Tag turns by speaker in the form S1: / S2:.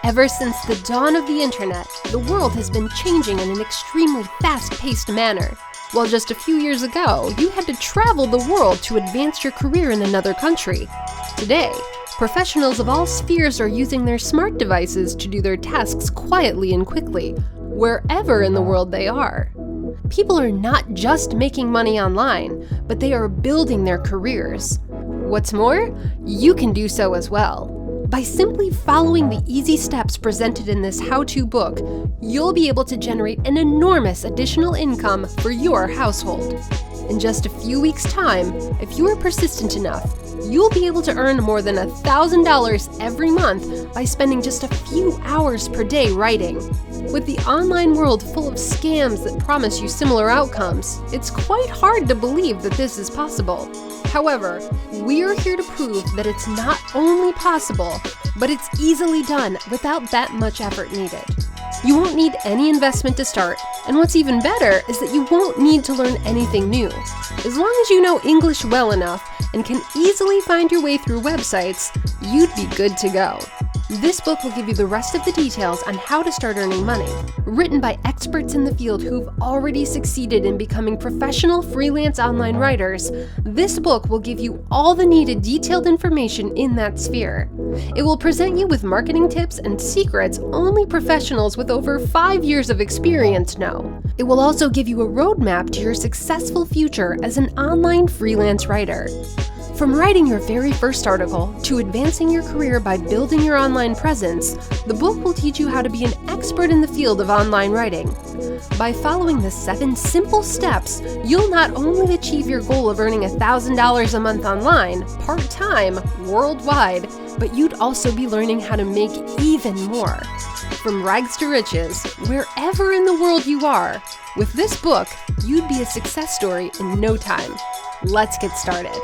S1: Ever since the dawn of the internet, the world has been changing in an extremely fast-paced manner. While just a few years ago, you had to travel the world to advance your career in another country. Today, professionals of all spheres are using their smart devices to do their tasks quietly and quickly, wherever in the world they are. People are not just making money online, but they are building their careers. What's more, you can do so as well. By simply following the easy steps presented in this how-to book, you'll be able to generate an enormous additional income for your household. In just a few weeks' time, if you are persistent enough, you'll be able to earn more than $1,000 every month by spending just a few hours per day writing. With the online world full of scams that promise you similar outcomes, it's quite hard to believe that this is possible. However, we're here to prove that it's not only possible, but it's easily done without that much effort needed. You won't need any investment to start, and what's even better is that you won't need to learn anything new. As long as you know English well enough and can easily find your way through websites, you'd be good to go. This book will give you the rest of the details on how to start earning money. Written by experts in the field who've already succeeded in becoming professional freelance online writers, this book will give you all the needed detailed information in that sphere. It will present you with marketing tips and secrets only professionals with over 5 years of experience know. It will also give you a roadmap to your successful future as an online freelance writer. From writing your very first article to advancing your career by building your online presence, the book will teach you how to be an expert in the field of online writing. By following the 7 simple steps, you'll not only achieve your goal of earning $1,000 a month online, part-time, worldwide, but you'd also be learning how to make even more. From rags to riches, wherever in the world you are, with this book, you'd be a success story in no time. Let's get started.